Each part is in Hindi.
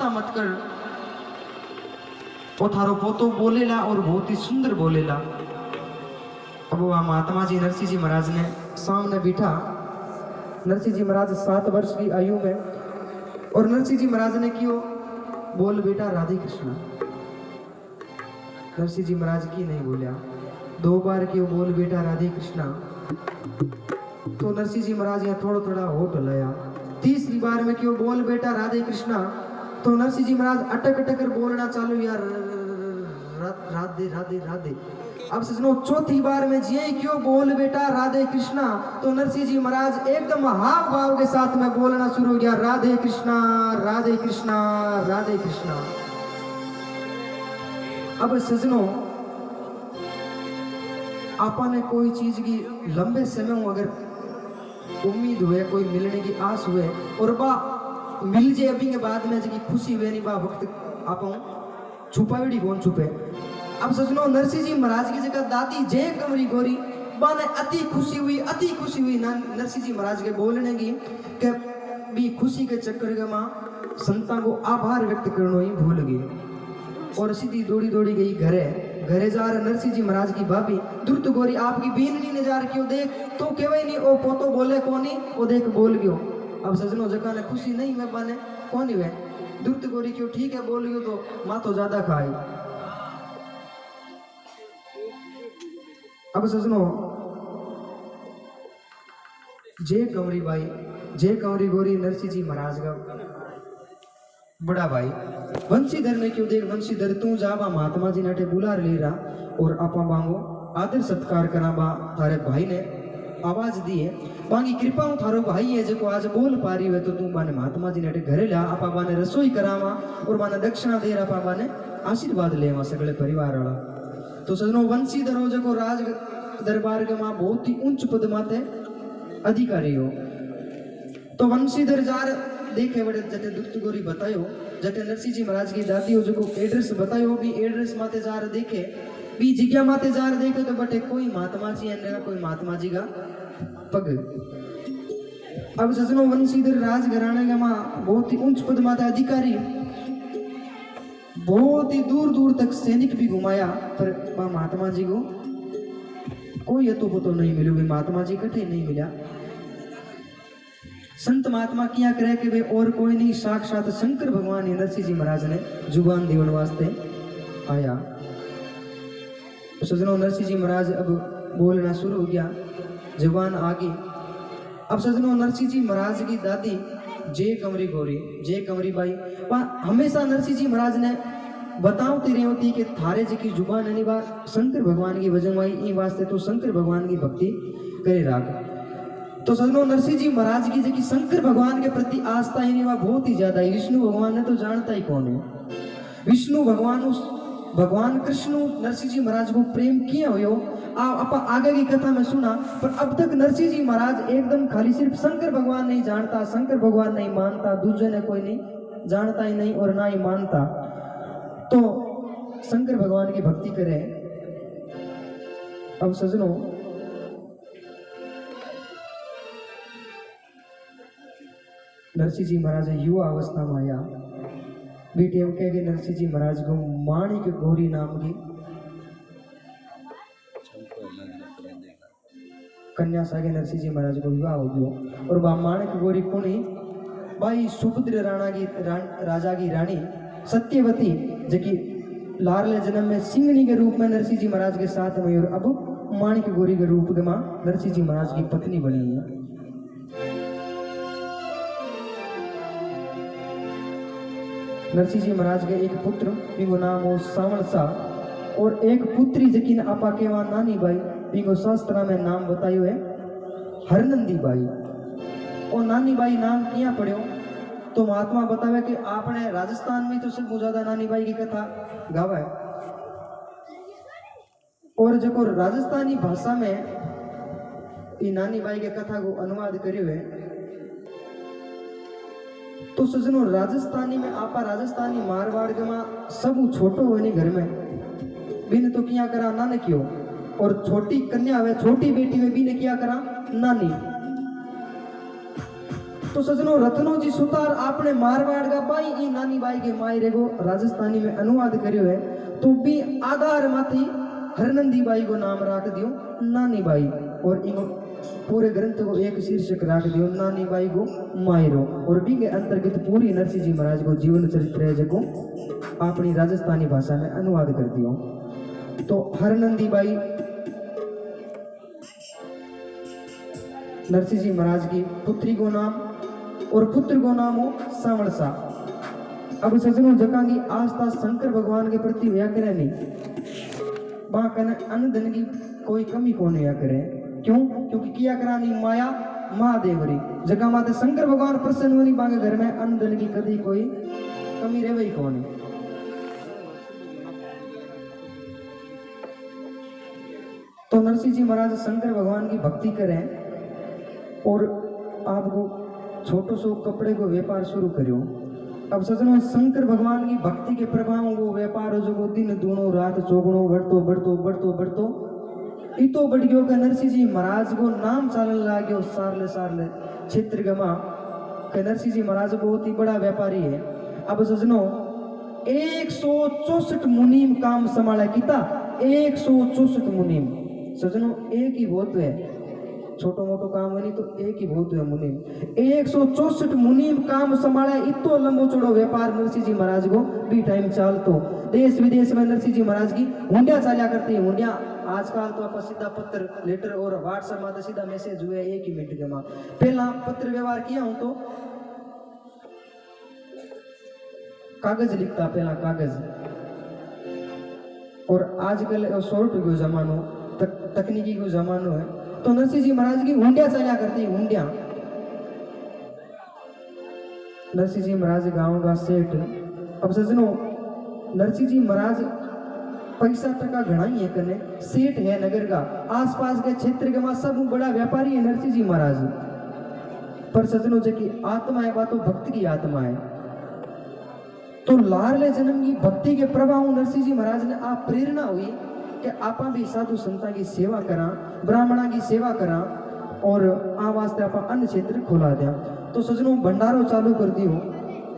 चिंता मत कर, वो थारो पोतो बोलेला और बहुत ही सुंदर बोलेला। अब वह महात्मा जी नरसिंह जी महाराज ने सामने बिठा। नरसिंह जी महाराज 7 वर्ष की आयु में, और नरसिंह जी महाराज ने क्यों बोल बेटा राधे कृष्ण। नरसिंह जी महाराज की नहीं बोलिया, 2 बार क्यों बोल बेटा राधे कृष्णा। तो नरसिंह जी महाराज यहाँ थोड़ा थोड़ा होठ हलाया। 3री बार में क्यों बोल बेटा राधे कृष्णा। तो नरसिंह जी महाराज अटक अटक कर बोलना चालू, यार राधे राधे राधे। अब सजनो 4थी बार में जी क्यों बोल बेटा राधे कृष्णा। तो नरसिंह जी महाराज एकदम हाव भाव के साथ में बोलना शुरू हो गया, राधे कृष्णा राधे कृष्णा राधे कृष्णा। अब सजनो आपने कोई चीज की लंबे समय अगर उम्मीद हुए, कोई मिलने की आस हुए, और बा मिल जे अभी के बाद में जी खुशी हुए नहीं, बा वक्त आप छुपावड़ी कौन छुपे। अब सजनो नरसिंह जी महाराज की जगह दादी जय कमरी गोरी बाने अति खुशी हुई, अति खुशी हुई नरसिंह जी महाराज के बोलने की के भी खुशी के चक्कर के मां संतां को आभार व्यक्त करना ही भूल गई, और सीधी दौड़ी दौड़ी गई घरे जा रहे नरसिंह जी महाराज की भाभी दुर्त गोरी आपकी बीननी ने जा क्यों देख तो केवई नहीं ओ पोतो बोले कोनी ओ देख बोल गयो। अब सजनो जका ने खुशी नहीं में बने कोनी वे दुर्त गोरी क्यों ठीक है बोल गयो तो माँ तो ज्यादा खाई। अब सजनो जय कंवरी बाई जय कंवरी गोरी नरसिंह जी महाराज का बड़ा भाई वंशीधर ने क्यों देख वंशीधर तू जावा महात्मा जी नाटे बुला ले रहा, और आपा बांगो आदर सत्कार करा बा थारे भाई ने आवाज दी है, बांगी कृपा थारो भाई है जो आज बोल पा रही है, तो तू बाने महात्मा जी नाटे घरे ला आपा बाने रसोई करावा और बाने दक्षिणा दे आपा बाने आशीर्वाद लेवा सगले परिवार वाला। तो सजनो वंशीधर हो जो राज दरबार के मां बहुत ही उच्च पद माते अधिकारी हो। तो वंशीधर जार देखे बड़े जटे दुर्त गोरी बतायो जटे नरसिंह जी महाराज की दादी हो जो एड्रेस बतायो भी एड्रेस माते जार देखे भी जिज्ञा माते जार देखे तो बटे कोई महात्मा जी है कोई महात्मा जी का पग। अब सजनो वंशीधर राज घराने का मां बहुत ही उच्च पद माते अधिकारी, बहुत ही दूर दूर तक सैनिक भी घुमाया पर महात्मा जी को कोई तो नहीं मिलो, महात्मा जी कटे नहीं मिला। संत महात्मा किया करे कि वे और कोई नहीं साक्षात शंकर भगवान नरसिंह जी महाराज ने जुबान देवन वास्ते आया। सजनों नरसिंह जी महाराज अब बोलना शुरू हो गया, जुबान आ गई। अब सजनों नरसिंह जी महाराज की दादी जय कंवरी गोरी जय कंवरी बाई हमेशा नरसिंह जी महाराज ने बताओती रही होती कि थारे जी की जुबान है बा शंकर भगवान की वजह आई वास्ते तो शंकर भगवान की भक्ति करे राख। तो सजनों नरसिंह जी महाराज की जी शंकर भगवान के प्रति आस्था ही नहीं वह बहुत ही ज्यादा है। विष्णु भगवान ने तो जानता ही कौन है, विष्णु भगवान उस भगवान कृष्ण नरसिंह जी महाराज को प्रेम किया हो आप आगे की कथा में सुना, पर अब तक नरसिंह जी महाराज एकदम खाली सिर्फ शंकर भगवान नहीं जानता, शंकर भगवान नहीं मानता, दूसरे ने कोई नहीं जानता ही नहीं और ना ही मानता, तो शंकर भगवान की भक्ति करें। अब सजनों नरसिंह जी महाराज युवा अवस्था में आया, बेटे हम कह गए नरसिंह जी महाराज को माणिक गौरी नाम की कन्या सागे नरसिंह जी महाराज को विवाह हो गया, और वह माणिक गौरी कुणी भाई सुभद्र राजा की रानी सत्यवती जबकि लाडले जन्म में सिंगनी के रूप में नरसिंह जी महाराज के साथ में, और अब माणिक गौरी के रूप में नरसिंह जी महाराज की पत्नी बनी है। नरसिंह जी महाराज के एक पुत्र बिंगो नाम हो सावण शाह और एक पुत्री जकिन आपा के वहां नानी बाई बिंगो शास्त्र में नाम बतायो है हरनंदी बाई। और नानी बाई नाम किया पढ़ो तो महात्मा बतावे कि आपने राजस्थान में तो सबसे ज्यादा नानी बाई की कथा गावा है, और जो राजस्थानी भाषा में ये नानी बाई के कथा को अनुवाद करियो है। तो सजनों राजस्थानी में आपा राजस्थानी मारवाड़ के मां सब छोटो होने घर में बिन तो किया करा नाने क्यों, और छोटी कन्या हुए छोटी बेटी हुए बिन किया करा नानी। तो सजनों रत्नो जी सुतार आपने मारवाड़ का बाई ई नानी बाई के मायरे को राजस्थानी में अनुवाद करियो है तो भी आधार माथी हरनंदी बाई को नाम रख दियो नानी बाई और इन पूरे ग्रंथ को एक शीर्षक रख दियो नानी बाई को मायरो और भी के अंतर्गत पूरी नरसिंह जी महाराज को जीवन चरित्र है जो अपनी राजस्थानी भाषा में अनुवाद कर दियो। तो हरनंदी बाई नरसिंह जी महाराज की पुत्री को नाम और पुत्र को नाम हो सांवरसा। अब सजनों जका की आस्था शंकर भगवान के प्रति व्या करे नहीं वहां कने अन्न धन की कोई कमी कौन व्या करे। क्यों? क्योंकि किया करानी माया महादेवरी जगह माते शंकर भगवान प्रसन्न होनी बांगे घर में अन्न धन की कभी कोई कमी रहे ही कौन। तो नरसिंह जी महाराज शंकर भगवान की भक्ति करें और आपको छोटो सो कपड़े को व्यापार शुरू करियो। अब सजनों शंकर भगवान की भक्ति के प्रभाव वो व्यापार हो जो दिन दूनो रात चौगुणो बढ़तो बढ़तो बढ़तो बढ़तो इतो बढ़ गयो कि नरसिंह जी महाराज को नाम चालन लागो सारले सारले क्षेत्र गमा कि नरसिंह जी महाराज बहुत ही बड़ा व्यापारी है। अब सजनों 164 मुनीम काम संभाला किता 164 मुनीम सजनों एक ही बहुत है छोटो मोटो काम नहीं तो एक ही बहुत है मुनीम 164 मुनीम काम संभाले इतो लंबो चौड़ो व्यापार नरसिंह जी महाराज को भी टाइम चालतो देश विदेश में नरसिंह जी महाराज की हुंडिया चाल्या करती है। हुंडिया आजकल तो आप सीधा पत्र लेटर और व्हाट्सएप में सीधा मैसेज हुए एक ही मिनट के में पहला पत्र व्यवहार किया हूं तो कागज लिखता पहला कागज और आजकल शॉर्ट को जमानो तकनीकी को जमानो है तो नरसिंह जी महाराज की हुंडिया चाल्या करती है। हुंडिया नरसिंह जी महाराज गांव का सेठ। अब सजनों नरसिंह जी महाराज पैसा टका घना ही है कने सेठ है नगर का आसपास के क्षेत्र के में सब बड़ा व्यापारी है नरसिंह जी महाराज। पर सजनों की आत्मा है बात तो भक्त की आत्मा है तो लारले जन्म की भक्ति के प्रभाव नरसिंह जी महाराज ने आप प्रेरणा हुई कि आप भी साधु संता की सेवा करा ब्राह्मणा की सेवा करा और आ वास्ते आप अन्य क्षेत्र खोला दिया। तो सजनों भंडारो चालू कर दियो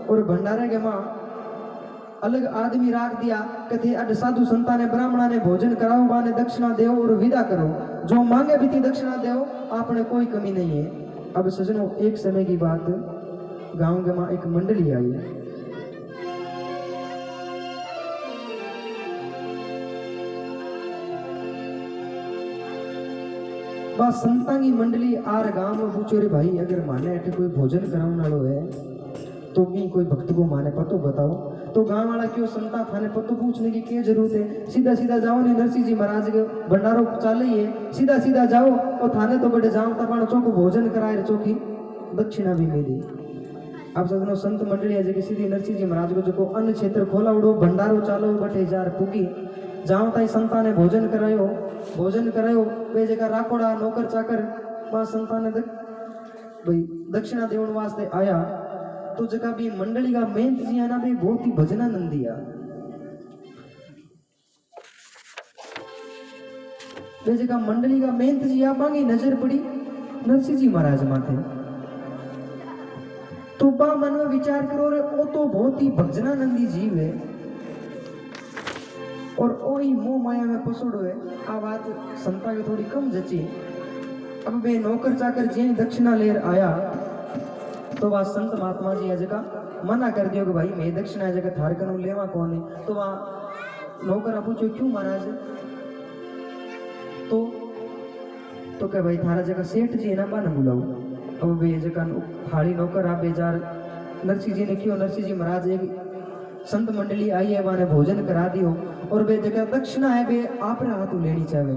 और भंडारे के मां अलग आदमी राख दिया कथे अड साधु संता ने ब्राह्मणा ने भोजन कराओ बाने दक्षिणा देओ और विदा करो जो मांगे भी दक्षिणा देओ आपने कोई कमी नहीं है। अब सजनों एक समय की बात गांव के मां एक मंडली आई बस संता की मंडली आर गांव में पूछो रे भाई अगर माने अटे कोई भोजन कराने वालो है तो भी कोई भक्त को माने पतो बताओ। तो गांव वाला क्यों संता थाने पतो पूछने की क्या जरूरत है सीधा सीधा जाओ नहीं नरसिंह जी महाराज के भंडारो चाले ही है सीधा सीधा जाओ और थाने तो बड़े जाओ तब चौको भोजन कराए चौकी दक्षिणा भी मिली। अब सजनों संत मंडली है जो सीधी नरसिंह जी महाराज को जो अन्न क्षेत्र खोला उड़ो भंडारो चालो बटे जार पुगी जाओ ताई संता ने भोजन करायो वे जगह राकोड़ा नौकर चाकर वहां संता ने भाई दक्षिणा देवन वास्ते आया तो जगह भी मंडली का मेहनत जी है ना भाई बहुत ही भजनानंद दिया वे जगह मंडली का मेहनत जी आप मांगी नजर पड़ी नरसिंह जी महाराज माथे तो बा मन में विचार करो रे वो तो बहुत ही भजनानंदी जीव है और ओही मोह माया में पसोड़ो है आ बात संता की थोड़ी कम जची। अब वे नौकर चाकर जी दक्षिणा लेर आया तो वह संत महात्मा जी जगह मना कर दियो कि भाई मैं दक्षिणा जगह थार कनु लेवा कौन है। तो वह नौकर पूछो क्यों महाराज तो कह भाई थारा जगह सेठ जी है ना बा न बुलाओ। अब वे जगह हाड़ी नौकर आ बेजार नरसिंह जी ने क्यों नरसिंह जी महाराज एक संत मंडली आई है वहां भोजन करा दियो और वे जगह दक्षिणा है वे आप हाथ लेनी चाहे।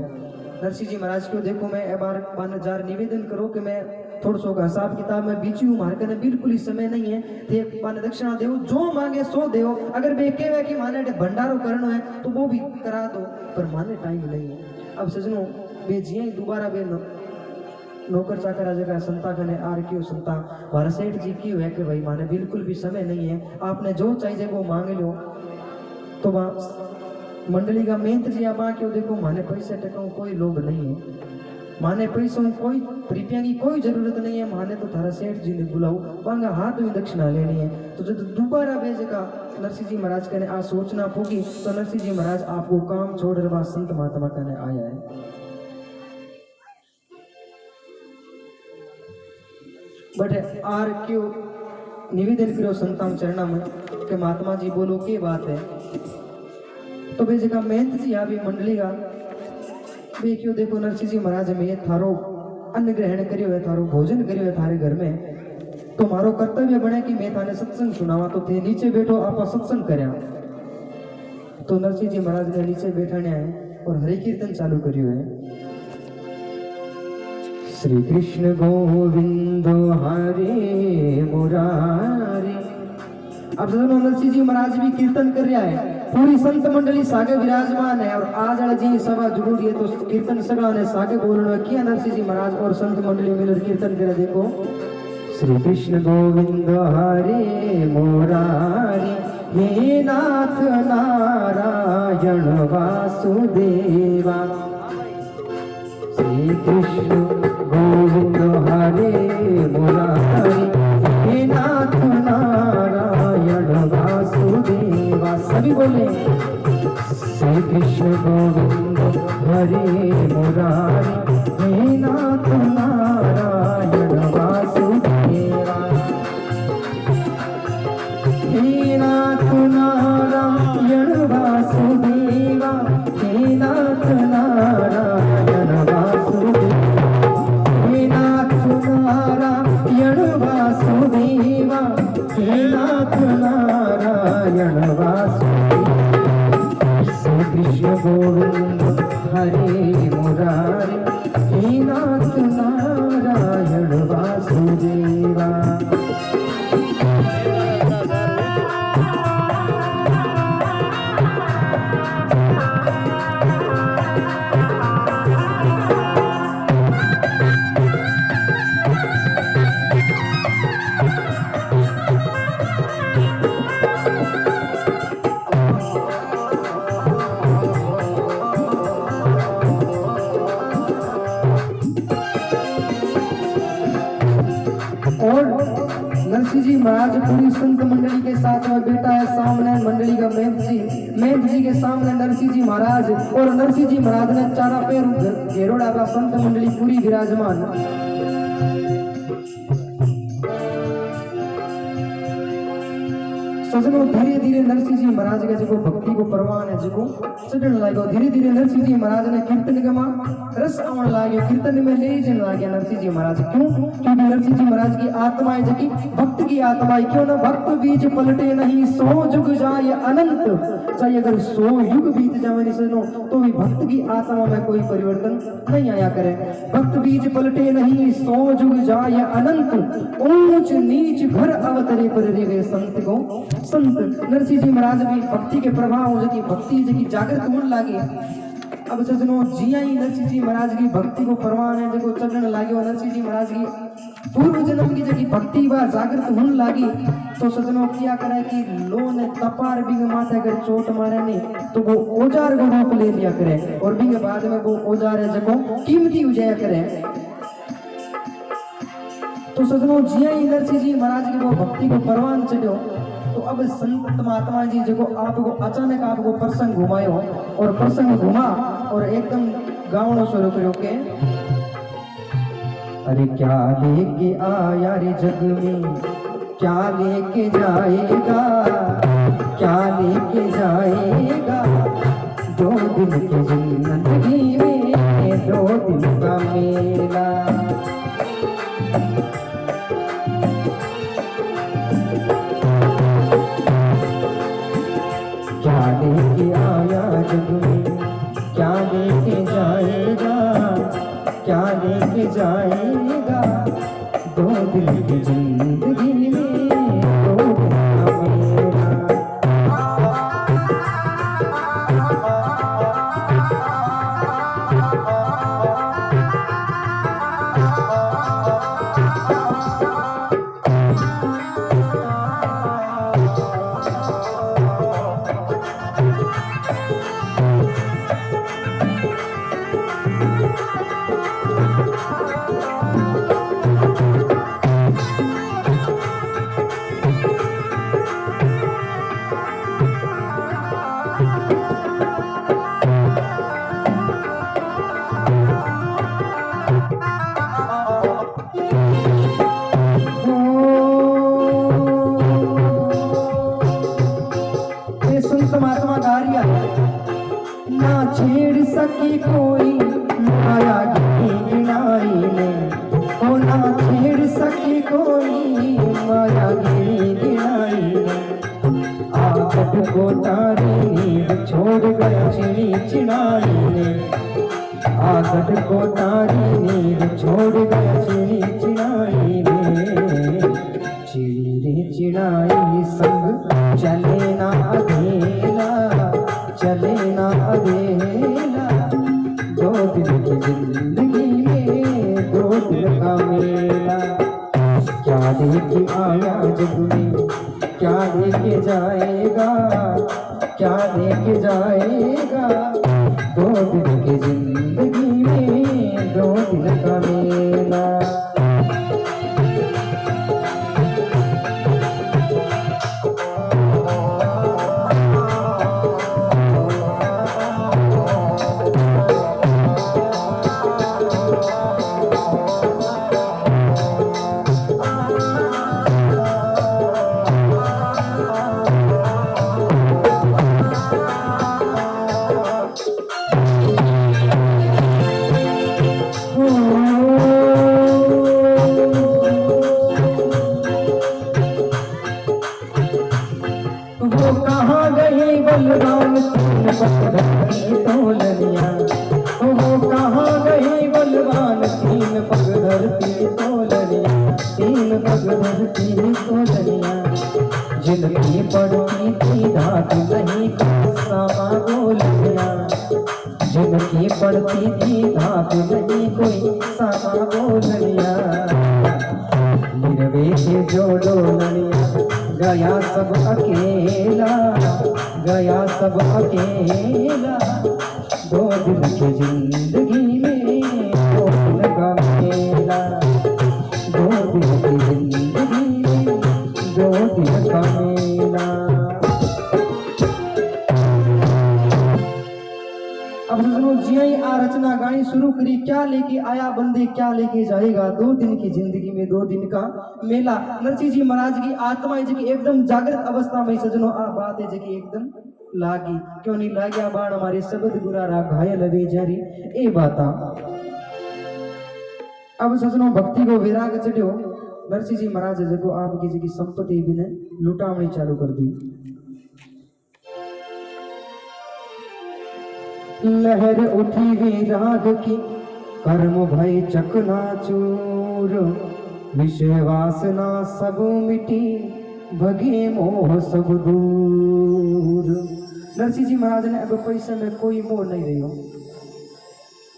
नरसिंह जी महाराज को देखो मैं एक बार मान जार निवेदन करो कि मैं थोड़ा सो का हिसाब किताब में बीची हूँ मार करने बिल्कुल ही समय नहीं है थे मान दक्षिणा देव जो मांगे सो देव अगर वे कहे कि माने भंडारो करना है तो वो भी करा दो पर माने टाइम नहीं है। अब सजनों वे जी दोबारा वे नौकर चाकर जगह संता कने आर क्यों संता हमारा सेठ जी क्यों है कि भाई माने बिल्कुल भी समय नहीं है आपने जो चाहिए वो मांग लो। तो वहाँ मंडली का मेहनत जी आप क्यों देखो माने पैसे टका कोई लोभ नहीं है माने पैसों कोई रुपया की कोई जरूरत नहीं है, माने तो थारा सेठ जी ने बुलाओ वांगा हाथ में दक्षिणा लेनी है। तो जब दोबारा भेजे का नरसिंह जी महाराज कहने आ सोचना होगी तो नरसिंह जी महाराज आपको काम छोड़ रहा संत महात्मा कहने आया है। बट आर क्यों निवेदन करो संतान चरणा में कि महात्मा जी बोलो के बात है। तो भेजे का मेहनत जी अभी मंडली का वे क्यों देखो नरसिंह जी महाराज में थारो अन्न ग्रहण करियो है, थारो भोजन करियो है थारे घर में, तो मारो कर्तव्य बने कि मैं थाने सत्संग सुनावा। तो थे नीचे बैठो आप सत्संग करया। तो नरसिंह जी महाराज ने नीचे बैठाने है और हरि कीर्तन चालू करियो है। श्री कृष्ण गोविंद हरे मुरारी। अब नरसिंह जी महाराज भी कीर्तन कर रहा है, पूरी संत मंडली सागे विराजमान है और आज जी सभा जरूरी है। तो कीर्तन सगड़ा ने सागे बोलना किया नरसिंह जी महाराज और संत मंडली मिलकर कीर्तन करे। देखो श्री कृष्ण गोविंद हरे मुरारी, हे नाथ नारायण वासुदेवा। श्री कृष्ण गोविंद हरे मुरारी, हे नाथ नारायण वासुदेवा। सभी बोले श्री कृष्ण गोविंद हरे मुरारी, हे नाथ नारायण वासुदेवा। हे नाथ नारायण वासुदेवा, हे नाथ नारायण वासुदेवा, हे नाथ नारायण वासुदेवा, हे नाथ नारायण वासुदेवा। श्री कृष्ण गोविंद हरे मुरारी, हे नाथ नारायण वासुदेवा। नरसिंह जी महाराज पूरी संत मंडली के साथ में बैठा है। सामने मंडली का मेहंत जी के सामने नरसिंह जी महाराज, और नरसिंह जी महाराज ने चारा पैर घेरो डाला। संत मंडली पूरी विराजमान। सजनों धीरे धीरे नरसिंह जी महाराज के जो भक्ति को परवान है जो चढ़ने लगे। धीरे धीरे नरसिंह जी महाराज ने कीर्तन गमा रस आवन लगे, कीर्तन में ले जाने लगे नरसिंह जी महाराज। क्यों? क्योंकि नरसिंह जी महाराज की आत्मा है जबकि भक्त की आत्मा है। क्यों ना भक्त बीज पलटे नहीं, 100 युग जाए अनंत। चाहे अगर 100 युग बीत जाए सुनो तो भी भक्त की आत्मा में कोई परिवर्तन नहीं आया करे। भक्त बीज पलटे नहीं, 100 युग जाए अनंत। ऊंच नीच घर अवतरे पर रे संत को संत। नरसिंह जी महाराज भी भक्ति के प्रभाव जकी भक्ति जकी जागृत होने लगे। अब सजनों जिया ही नरसिंह जी महाराज की भक्ति को परवान है जो चढ़ने लगे। और नरसिंह जी महाराज की पूर्व जन्म की जकी भक्ति व जागृत होने लगी। तो सजनों क्या करे कि लो ने तपार बिंग माथे अगर चोट मारे नहीं तो वो औजार को रूप ले लिया करे और बिंग बाद में वो औजार है जो कीमती हो जाया करे। तो सजनों जिया ही नरसिंह जी महाराज की वो भक्ति को परवान चढ़ो। तो अब संत महात्मा जी जो आपको अचानक आपको प्रसंग घुमायो और प्रसंग घुमा और एकदम गावनो शुरू करो के अरे क्या लेके आया रे जग में, क्या लेके जाएगा, क्या लेके जाएगा। 2 दिन की जिंदगी में 2 दिन का मेला। क्या लेके आया जग में, क्या लेके जाएगा, क्या लेके जाएगा। 2 दिन की जिंदगी में 2 दिन का मेरा। छेड़ सकी कोई माया की गिनाई ने, ओ ना छेड़ सकी कोई माया की गिनाई ने। आकट को तारी नींद छोड़ गया चिड़ी चिड़ाई ने, आकट को तारी नींद छोड़ गया चिड़ी चिड़ाई ने। चिड़ी रे चिड़ाई संग चले ना अधेला, चले ना अधेला। दो दिन की जिंदगी में दो दिन का मेला। क्या लेके आया जग में क्या लेके जाएगा, क्या लेके जाएगा। दो दिन की जिंदगी में दो दिन का मेला। बलराम तीन पग धरती तोलनिया, वो कहाँ गई बलवान तीन पग धरती तोलनिया, तीन पग धरती तोलनिया। जिनकी पड़ती थी धाक नहीं सामा बोलनिया, जिनकी पड़ती थी धाक नहीं कोई सामा बोलनिया। निर्वे के जोड़ो लनिया गया सब अकेला, गया सब अकेला। दो दिन की जिंदगी में दो दिन का मेला, दो दिन की जिंदगी में दो दिन का मेला। अब सुनो जिया आ रचना गानी शुरू करी। क्या लेके आया बंदे क्या लेके जाएगा, दो दिन की जिंदगी में दो दिन का मेला। नरसिंह जी महाराज की आत्मा है जी एकदम जागृत अवस्था में सजनों आ बात है जी एकदम लागी। क्यों नहीं लाग्या बाण हमारे शब्द गुरारा घायल वे जारी ए बाता। अब सजनों भक्ति को विराग चढ़ियो। नरसिंह जी महाराज जो आपकी जी संपत्ति भी ने लुटावनी चालू कर दी। लहर उठी विराग की कर्म भय चकनाचूर, विषय वासना सब मिटी भगे मोह सब दूर। नरसिंह जी महाराज ने अब पैसे में कोई मोह नहीं रही हो।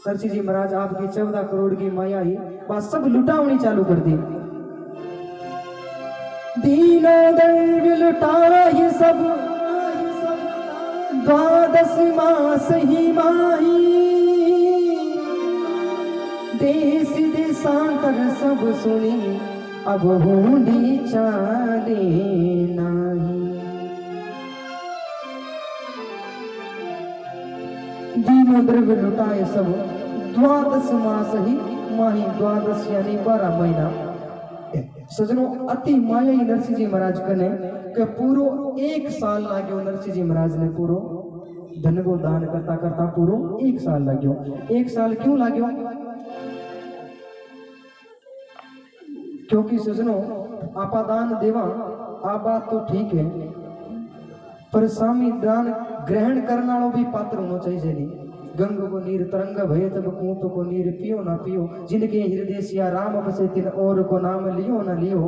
नरसिंह जी महाराज आपकी 14 करोड़ की माया ही बात सब लुटावनी चालू कर दी। दीनो दर्द लुटा ये सब 12 मास ही माही, देश देशांतर सब सुनी अब हुंडी चाले नाही। दीनो द्रव्य लुटाए सब 12 मास ही माही, 12 यानी 12 महीना। सजनों अति माया ही नरसिंह जी महाराज कने के पूरो 1 साल लाग्यो। नरसिंह जी महाराज ने पूरो धन को दान करता करता पूरो 1 साल लाग्यो। 1 साल क्यों लाग्यो? क्योंकि सजनों आपा दान देवा आ बात तो ठीक है, पर स्वामी दान ग्रहण करना भी पात्र होना चाहिए। नहीं गंग को नीर तरंग भय तब कूप को नीर पियो ना पियो, जिनके हृदय सिया राम बसे तिन और को नाम लियो ना लियो।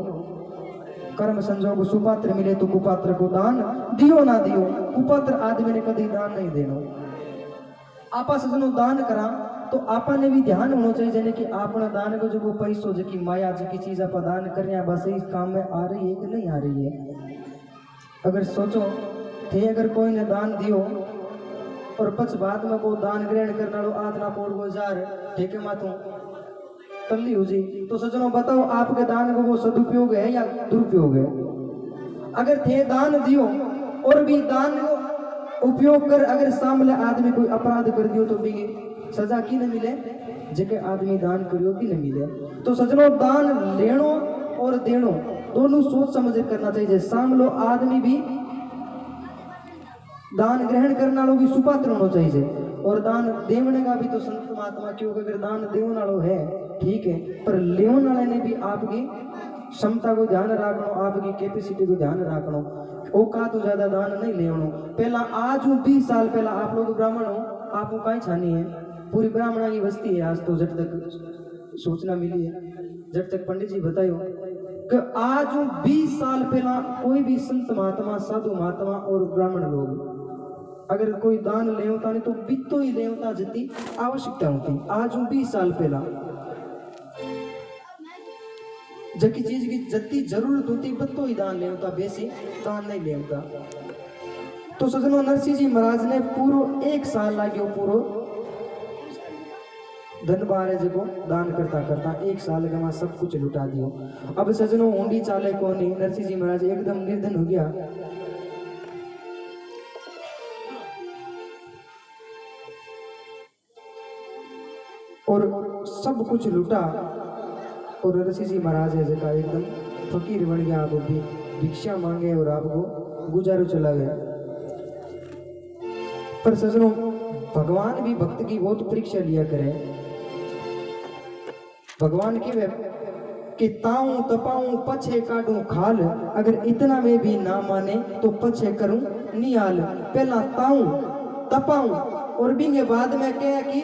कर्म संजोग सुपात्र मिले तो कुपात्र को दान दियो ना दियो, कुपात्र आदमी ने कभी दान नहीं देनो। आपा सजनो दान करा तो आपा ने भी ध्यान होना चाहिए जने कि आपना दान को जो वो पैसो जो की माया जो की चीज आप दान कर रहे हैं बस इस काम में आ रही है कि नहीं आ रही है। अगर सोचो थे अगर कोई ने दान दियो और पच बाद में वो दान ग्रहण करना लो आधना पोड़ को जार ठेके मातू कल्ली हो जी, तो सजनों बताओ आपके दान को वो सदुपयोग है या दुरुपयोग है? अगर थे दान दियो और भी दान को उपयोग कर अगर सामने आदमी कोई अपराध कर दियो तो भी सजा की न मिले, जगह आदमी दान करियो की न मिले। तो सजनों दान लेनो और देनो दोनों सोच समझ करना चाहिए। सामलो आदमी भी दान ग्रहण करना लो भी सुपात्र होना चाहिए। और दान देवने का भी तो संत महात्मा क्यों अगर दान देवन वालों है ठीक है, पर लेवन वाले ने भी आपकी क्षमता को ध्यान रखना, आपकी कैपेसिटी को ध्यान रखना। औकात तो ज्यादा दान नहीं लेवनो। पहला आज 20 साल पहला आप लोग ब्राह्मण हो, आपको कहीं छानी है, पूरी ब्राह्मणा की बस्ती है आज तो, जब तक सूचना मिली है, जब तक पंडित जी बतायो कि आज 20 साल पहला कोई भी संत महात्मा, साधु महात्मा और ब्राह्मण लोग अगर कोई दान लेवता नहीं तो बितो ही लेवता जितनी आवश्यकता होती। आज 20 साल पहला जबकि चीज की जितनी जरूरत होती बत्तो ही दान लेवता, बेसी दान नहीं लेवता। तो सजनो नरसिंह जी महाराज ने पूरो 1 साल लाग्यो, पूरो धन बारे जब दान करता करता 1 साल का सब कुछ लुटा दियो। अब सजनो ऊंडी चाले को नहीं, नरसिंह जी महाराज एकदम निर्धन हो गया। और सब कुछ लुटा और नरसिंह जी महाराज है जगह एकदम फकीर बन गया। आप भी भिक्षा मांगे और आपको गुजारो चला गया। पर सजनों भगवान भी भक्त की बहुत परीक्षा लिया करे। भगवान की वे कि ताऊं तपाऊं पछे काटूं खाल, अगर इतना में भी ना माने तो पछे करूं निहाल। पहला ताऊं तपाऊं और बिंगे बाद में कहे कि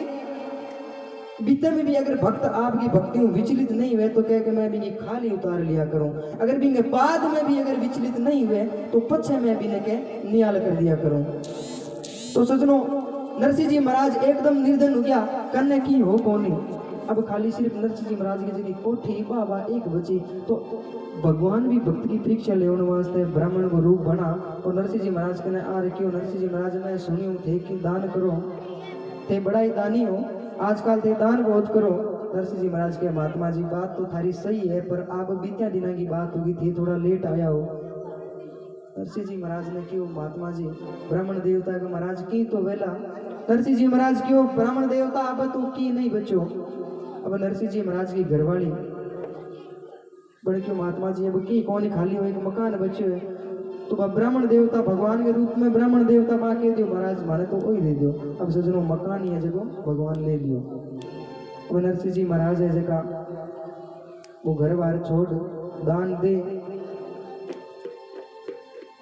भीतर में भी अगर भक्त आपकी भक्ति में विचलित नहीं हुए तो कह के मैं भी खाली उतार लिया करूं। अगर बिंगे बाद में भी अगर विचलित नहीं हुए तो पछे में भी के निहाल कर दिया करूं। तो सजनों नरसिंह जी महाराज एकदम निर्धन हो गया, करने की हो कौन नहीं। अब खाली सिर्फ नरसिंह जी महाराज की जगह कोठी बाबा एक बची। तो भगवान भी भक्त की परीक्षा लेने वास्ते ब्राह्मण को रूप बना और नरसिंह जी महाराज कहने आ रखियो। नरसिंह जी महाराज ने सुनियो थे कि दान करो, थे बड़ा ही दानी हो, आजकल थे दान बहुत करो। नरसिंह जी महाराज के महात्मा जी बात तो थारी सही है, पर आप बीत्या दिनों की बात होगी थी, थोड़ा लेट आया हो। नरसिंह जी महाराज ने क्यों महात्मा जी ब्राह्मण देवता का महाराज की तो वेला। नरसिंह जी महाराज क्यों ब्राह्मण देवता अब तो की नहीं बचो। अब नरसिंह जी महाराज की घरवाली बड़े क्यों महात्मा जी अब की कौन खाली हो, एक मकान बचे है तो अब ब्राह्मण देवता भगवान के रूप में ब्राह्मण देवता माँ के दियो महाराज माने तो वही दे दो। अब सजनों मकान ही है जगह भगवान ले लियो। अब नरसिंह जी महाराज है जगह वो घर बार छोड़ दान दे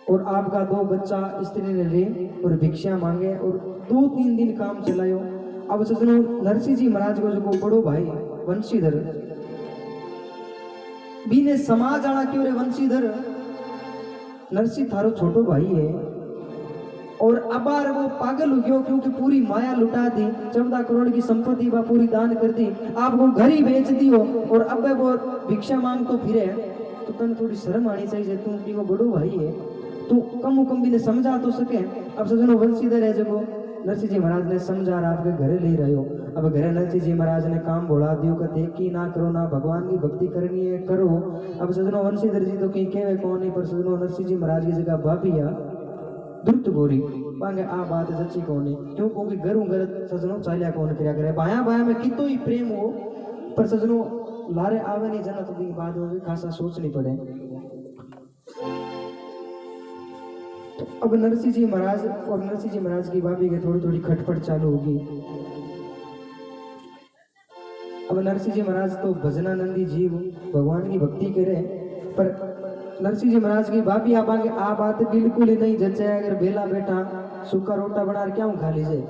और आपका 2 बच्चा स्त्री ने ले और भिक्षा मांगे और 2-3 दिन काम चलायो। अब सजनों नरसिंह जी महाराज को जो बड़ो भाई वंशीधर बीने समाज आना क्यों रे वंशीधर, नरसिंह थारो छोटो भाई है और अबार वो पागल हो गयो क्योंकि पूरी माया लुटा दी, 14 करोड़ की संपत्ति बा पूरी दान कर दी, आपको घर ही बेच दियो और अब वो भिक्षा मांग तो फिरे। तो तने थोड़ी शर्म आनी चाहिए, तू की वो बड़ो भाई है तू कम भी ने समझा तो सके। अब सजनों वंशीधर है जब नरसिंह जी महाराज ने समझा आपके घरे ले रहे हो। अब घरे नरसिंह जी महाराज ने काम बोला दियो कहते कि ना करो ना भगवान की भक्ति करनी है करो। अब सजनों वंशीधर जी तो कहीं कहे कौन नहीं, पर सजनों नरसिंह जी महाराज की जगह भाभिया दुर्त गोरी मांगे आ बात सच्ची कौन है क्यों क्योंकि घरों घर सजनों चालिया कौन करया करे। बाया बाया में कितो ही प्रेम हो पर सजनों लारे आवे नहीं जना तो की बात होगी खासा सोचनी पड़े। अब नरसिंह जी महाराज और नरसिंह जी महाराज की भाभी के थोड़ी थोड़ी खटपट चालू होगी। अब नरसिंह जी महाराज तो भजनानंदी जीव भगवान की भक्ति करे, पर नरसिंह जी महाराज की भाभी आप आगे आ बात बिल्कुल ही नहीं जचे। अगर बेला बेटा सूखा रोटा बना क्या खा लीजिए।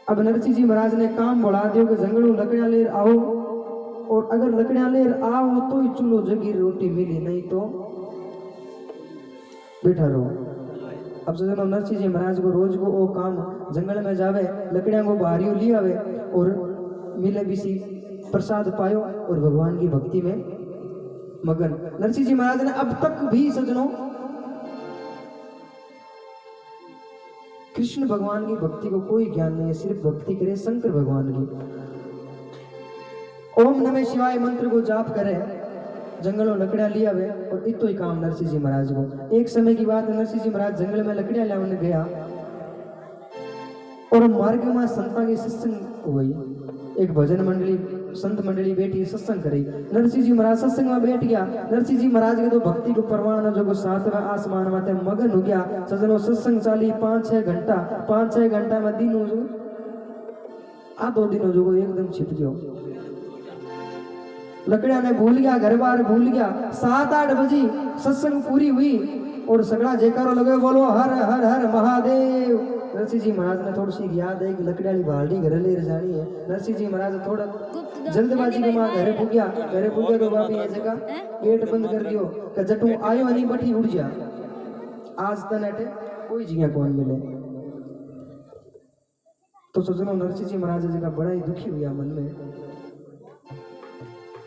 अब नरसिंह जी महाराज ने काम बढ़ा दियो कि जंगलों लकड़ियां लेर आओ और अगर लकड़ियां लेर आओ तो ही चूल्हो जगी रोटी मिली, नहीं तो बैठा रहो। अब सजनों नरसिंह जी महाराज को रोज को वो काम जंगल में जावे, लकड़ियां को बाहरियों ले आवे और मिले बिसी प्रसाद पायो और भगवान की भक्ति में मगन। नरसिंह जी महाराज ने अब तक भी सजनों कृष्ण भगवान की भक्ति को कोई ज्ञान नहीं है, सिर्फ भक्ति करे शंकर भगवान की। ओम नमः शिवाय मंत्र को जाप करे, जंगलों लकड़ियां लिया वे और इतो ही काम नरसिंह जी महाराज को। एक समय की बात, नरसिंह जी महाराज जंगल में लकड़ियां लाने गया और मार्ग में संता की सत्संग हुई। एक भजन मंडली संत मंडली बैठी सत्संग करी। नरसिंह जी महाराज सत्संग में बैठ गया। नरसिंह जी महाराज के तो भक्ति को परवान जो सातवें आसमान माते मगन हो गया। सजनो सत्संग चाली 5-6 घंटा में दिन जो आ 2 दिन जो एकदम छिप गयो। लकड़िया ने भूल गया, घर बार भूल गया। 7-8 बजे सत्संग पूरी हुई और सगड़ा जयकारो लगे, बोलो हर हर हर महादेव। नरसिंह जी महाराज ने थोड़ी सी याद है कि लकड़ियाली बाल्टी घर ले जानी है। नरसिंह जी महाराज थोड़ा जल्दबाजी के मां घरे पुग्या तो बापी ये जगह गेट बंद कर दियो कि जटू आयो नहीं बठी उड़ जा, आज तनेटे कोई जिया कौन मिले। तो सजनो नरसिंह जी महाराज जगह बड़ा ही दुखी हुआ मन में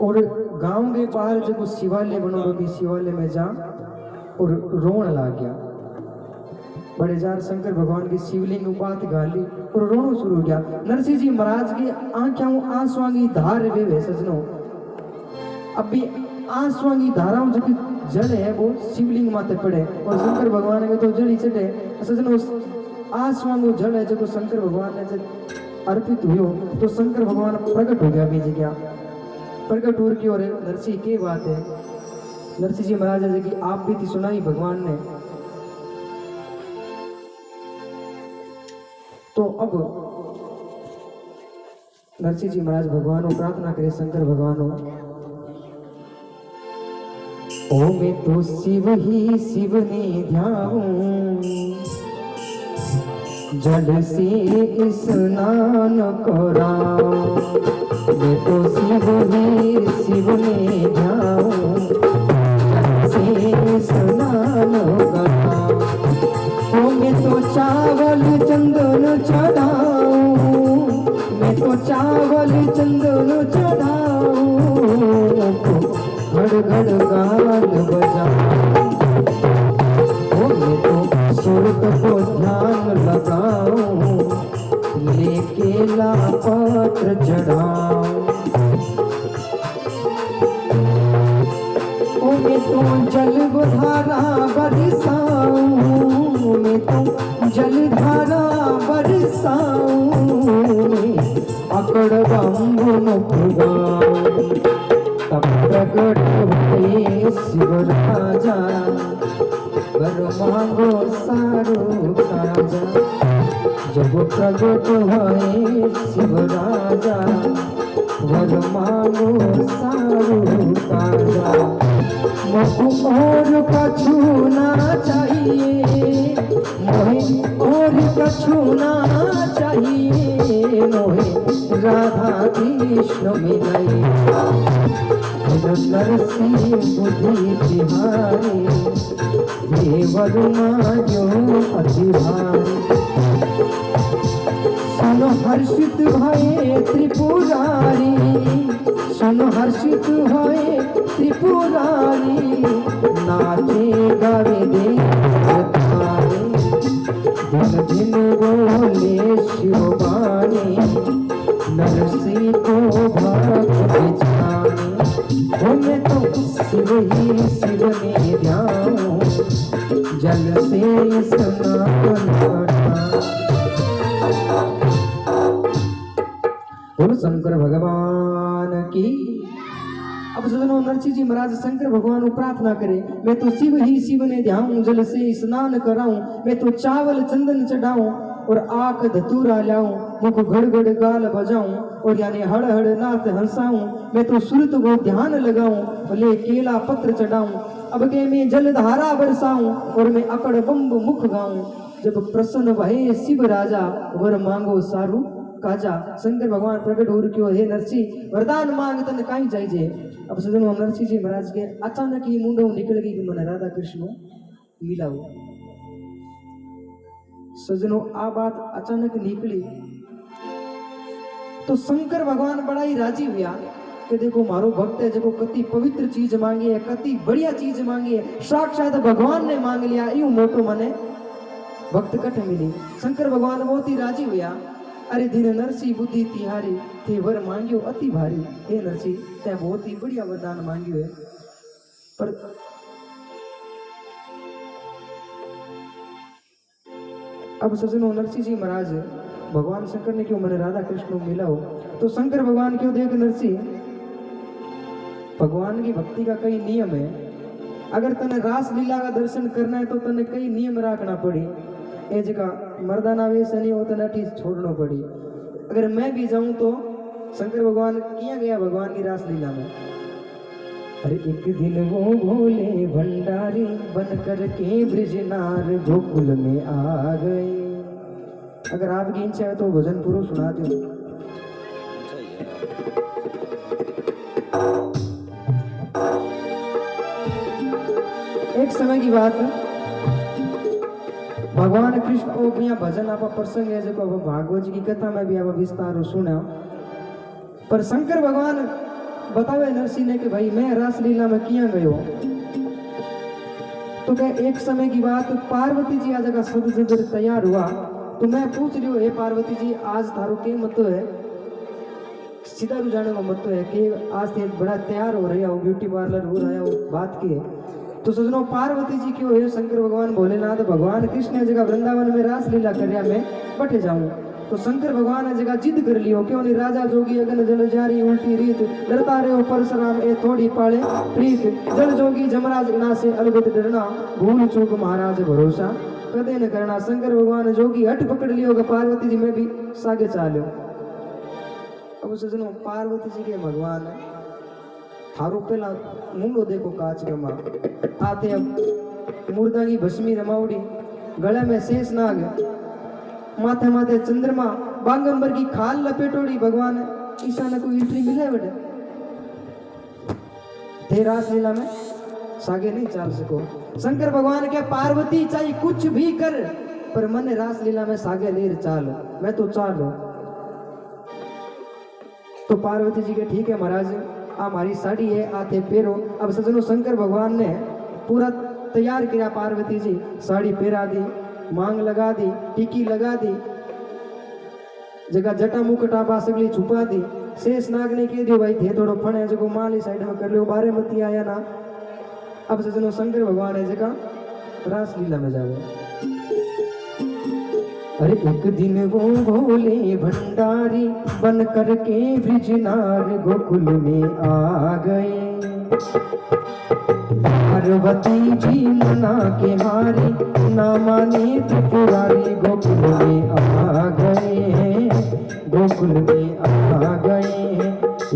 और गांव के बाहर जो शिवालय बनो भी शिवालय में जा और रोण लाग गया। बड़े जार शंकर भगवान की शिवलिंग उपात गाली और रोनो शुरू हो गया। नरसिंह जी महाराज की आंखों आंसुओं की धार वे सजनो अभी आंसुओं की धाराओं जो की जल है वो शिवलिंग माथे पड़े और शंकर भगवान के तो जल ही चढ़े। सजनो आंसुओं को जल है जो शंकर भगवान ने जब अर्पित हुई तो शंकर भगवान प्रकट हो गया। बीज गया प्रकट हो की और नरसिंह की बात है। नरसिंह जी महाराज जी की आप भी थी सुनाई भगवान ने। तो अब नरसिंह जी महाराज भगवान को प्रार्थना करे, शंकर भगवान ओ मैं तो शिव ही शिव ने ध्याऊं, जल से स्नान कराऊं। मैं तो शिव ही शिव ने ध्याऊं, जल से स्नान कराऊं। ओ मैं तो चावल चंदन चढ़ाऊं, मैं तो चावल चंदन चढ़ाऊं। घड़ घड़ गाल बजाऊं, ओ मैं तो सुरत को ध्यान लगाऊं, लेके ला पत्र चढ़ाऊं। ओ मैं तो जल धारा बरसाऊं, मैं तो जलधारा बरसाऊं। अकड़ बम्बुन फुगाऊं, तब प्रकट हुए शिव राजा, वर मांगो सारू काजा। जब प्रकट हुए शिव राजा, वर मांगो सारू काजा। मोह और कछु ना चाहिए, मोहे और कछु ना चाहिए। मोहे राधा कृष्ण मिलाई, नरसिंह बुद्धि तिहारी, देवर मायो अति भारी। सुन हर्षित भये त्रिपुरारी, सुन हर्षित भये त्रिपुरारी। नाचे गावे देवतारे, दिन दिन बोले शिवबानी। नरसिंह को भक्त बिछाने, मैं तो शिव ही शिव ने ध्याऊं, जल से स्नान कराऊं। बोलो शंकर भगवान की। अब सजनो नरसिंह जी महाराज शंकर भगवान को प्रार्थना करे, मैं तो शिव ही शिव ने ध्याऊं, जल से स्नान कराऊं। मैं तो चावल चंदन चढ़ाऊं और आक धतूरा लाऊं। मुख घड़ घड़ गाल बजाऊं और यानी हड़ हड़ नाथ हंसाऊं। मैं तो सुरत को ध्यान लगाऊं और ले केला पत्र चढ़ाऊं। अब के मैं जल धारा बरसाऊं और मैं अकड़ बम्ब मुख गाऊं। जब प्रसन्न भये शिव राजा, वर मांगो सारू काजा। शंकर भगवान प्रकट हो रखियो, हे नरसिंह वरदान मांग तन काई चाहिए। अब सजनो नरसिंह जी महाराज के अचानक ही मुंडो निकल गई कि मन राधा कृष्ण मिलाओ। सजनो आ बात अचानक निकली तो शंकर भगवान बड़ा ही राजी हुआ कि देखो मारो भक्त है जो कति पवित्र चीज मांगी है, कति बढ़िया चीज मांगी है, साक्षात भगवान ने मांग लिया। यूं मोटो मने भक्त कठ मिली। शंकर भगवान बहुत ही राजी हुआ। अरे धीरे नरसिंह बुद्धि तिहारी, थे वर मांगियो अति भारी। हे नरसिंह ते बहुत ही बढ़िया वरदान मांगियो है, पर अब सजनो नरसिंह जी महाराज भगवान शंकर ने क्यों मैंने राधा कृष्ण को मिला हो। तो शंकर भगवान क्यों देख नरसिंह, भगवान की भक्ति का कई नियम है। अगर तने रास लीला का दर्शन करना है तो तने कई नियम रखना पड़ी। ए जगह मर्दाना वेश नहीं हो तने अठी छोड़ना पड़ी। अगर मैं भी जाऊं तो शंकर भगवान किया गया भगवान की रास लीला में। अरे एक दिन वो भोले भंडारी बन कर के ब्रजनार गोकुल में आ गए। अगर आपकी इच्छा है तो भजन पूरा सुना दो। एक समय की बात है, भगवान कृष्ण को यहाँ भजन आप प्रसंग है जो भागवत जी की कथा में भी आप विस्तार सुना। पर शंकर भगवान बतावे नरसिंह ने कि भाई मैं रासलीला में किया गयो। तो क्या एक समय की बात, पार्वती जी आज का सद जबर तैयार हुआ। तो मैं पूछ रही हूँ, हे पार्वती जी आज थारो के मत है, सीधा रुझाने का मत है कि आज से बड़ा तैयार हो रहे हो, ब्यूटी पार्लर हो रहा हो, बात की है। तो सजनो पार्वती जी क्यों है, शंकर भगवान भोलेनाथ भगवान कृष्ण जगह वृंदावन में रासलीला कर मैं बैठे जाऊं। तो शंकर भगवान ने जगह जिद कर लियो, क्यों नहीं राजा जोगी अगन जल जारी उल्टी रीत, डरता रहे हो परशुराम ए थोड़ी पाले प्रीत, जल जोगी जमराज ना से अलगत डरना, भूल चूक महाराज भरोसा कदे न करना। शंकर भगवान जोगी हट पकड़ लियो कि पार्वती जी में भी सागे चालो। अब सजनो पार्वती जी के भगवान थारो पहला मुंडो देखो काच गमा आते, अब मुर्दा की भस्मी रमाउड़ी, गले में शेष नाग, माथे माथे चंद्रमा, बांगंबर की खाल लपेटोड़ी। भगवान ईशा ने कोई एंट्री मिले बटे थे रास लीला में सागे नहीं चाल सको। शंकर भगवान के पार्वती चाहे कुछ भी कर पर मन रास लीला में सागे नहीं चाल, मैं तो चालू। तो पार्वती जी के ठीक है महाराज आ हमारी साड़ी है आते पेरो। अब सजनो शंकर भगवान ने पूरा तैयार किया, पार्वती जी साड़ी पहरा दी, मांग लगा दी, टिकी लगा दी, जगह जटा मुकुटा पा सगली छुपा दी। शेष नाग ने कह दियो भाई थे थोड़ो फण है जो माली साइड में कर लियो, बारे मती आया ना। अब सजनो शंकर भगवान है जगह रास लीला में जावे। अरे एक दिन वो भोले भंडारी बन कर के ब्रजनार गोकुल में आ गए। पार्वती जी मना के मारे ना माने त्रिपुरारी, गोकुल में आ गए, गोकुल में आ गए।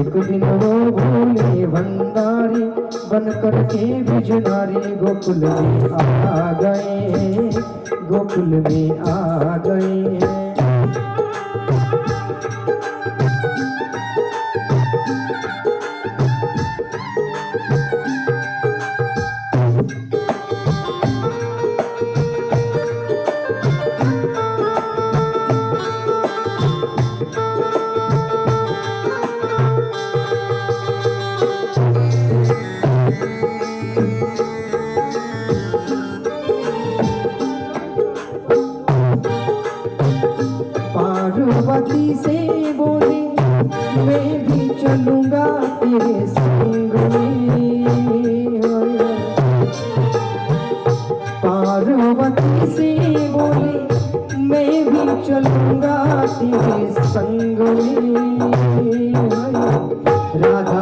एक दिन वो भोले भंडारी बन कर के ब्रजनारी गोकुल में आ गए, गोकुल में आ गए। पार्वती से बोले मैं भी चलूंगा तेरे संग में। पार्वती से बोले मैं भी चलूंगा तेरे संग में। राधा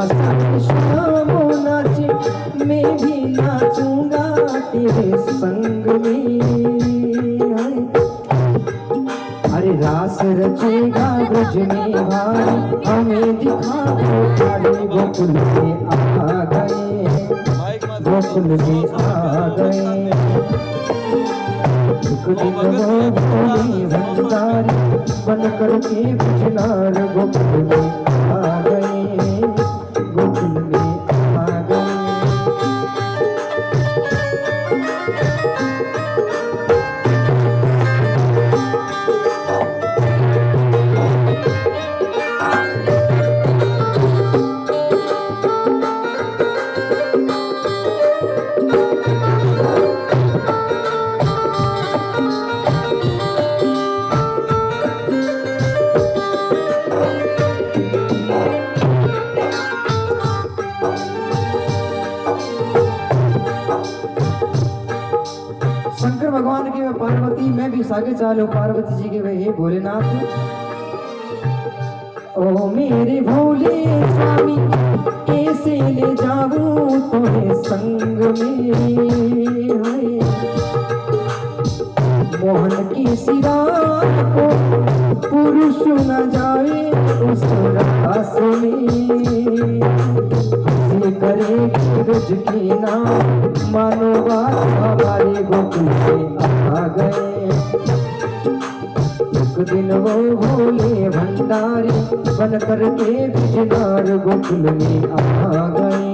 श्याम नाचे मैं भी नाचूंगा तेरे संग में। अरे रास रचेगा ब्रज में भाई हमें दिखा दो तारे, गोकुल में आ गए, गोकुल में आ गए। एक दिन वो भोले भंडारी बन कर के ब्रजनार गोकुल में आ गए, गोकुल में आ गए। पार्वती मैं भी सागे चालो पार्वती जी के वे हे भोलेनाथ। ओ मेरे भोले स्वामी कैसे ले जाऊं तुम्हें संग में, मोहन की सिरात को पुरुष न जाए उस रास में, हंसी करे ब्रज की ना मानो बात हमारे गोकुल से आ गए। एक दिन वो भोले भंडारी बन करके बिजदार गोकुल में आ गए।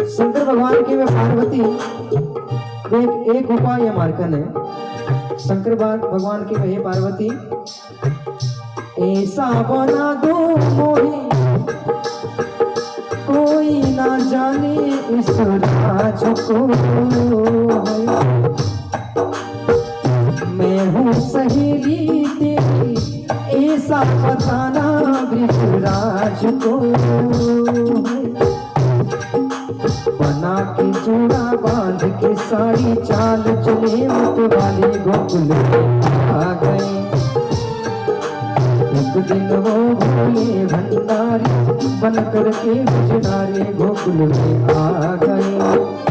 शंकर भगवान की वे पार्वती एक उपाय मार्कन है। शंकर भगवान की वही पार्वती ऐसा बना दो मोहे कोई ना जाने इस राज को, मैं हूँ सहेली तेरी ऐसा बताना ब्रजराज को, बना के जोड़ा बांध के साड़ी चाल चले मत वाले गोकुल में आ गए। एक दिन वो भोले भंडारी बन करके बिजदारे गोकुल में आ गए।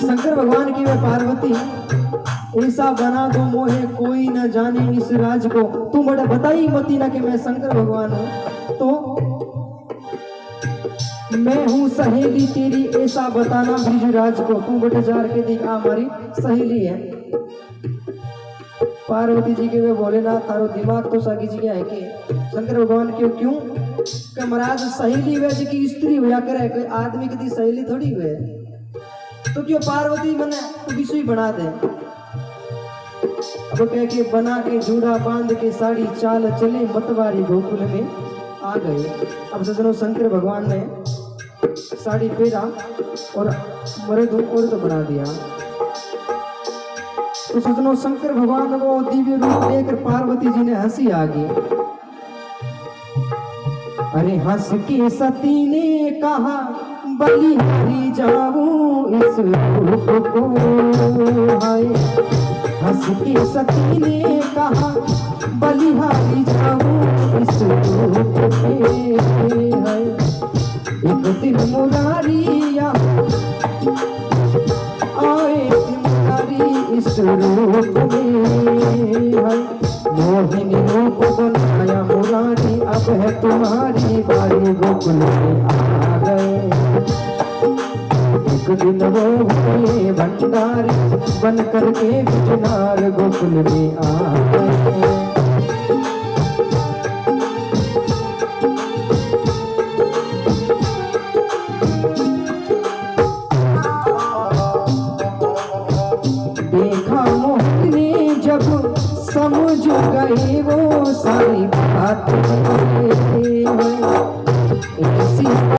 शंकर भगवान की वे पार्वती ऐसा बना दो मोहे कोई न जाने इस राज को, तुम बड़ा बताई मती ना कि मैं शंकर भगवान हूँ, तो मैं हूँ सहेली तेरी ऐसा बताना ब्रजराज को, तू बड़े जार के दिखा हमारी सहेली है। पार्वती जी के वे भोलेनाथ तारो दिमाग तो सागी जी है कि शंकर भगवान क्यों कि महाराज सहेली वे जी की स्त्री हुआ करे, कोई आदमी की सहेली थोड़ी हुए, तो क्यों पार्वती मने तो विषय बना दे। अब कह के बना के जूड़ा बांध के साड़ी चाल चले मतवारी गोकुल में आ गए। अब सजनों शंकर भगवान ने साड़ी पहना और मर्द औरत बना दिया। तो सजनों शंकर भगवान को दिव्य रूप देखकर पार्वती जी ने हंसी आ गई। अरे हंस के सती ने कहा बलिहारी जाऊं इस रूप को, हाय हंस के सती ने कहा बलिहारी जाऊं इस रूप पे, हाय एक दिन मुरारिया आए मुरारी इस रूप में, हाय मोहिनी रूप बनाया मुरारी अब है तुम्हारी बारी गोकुल में आ गए। एक दिन वो भोले भंडारी बन करके बिजनार गोकुल में आ गए। देखा मोहन ने जब समझ गए वो सारी बात,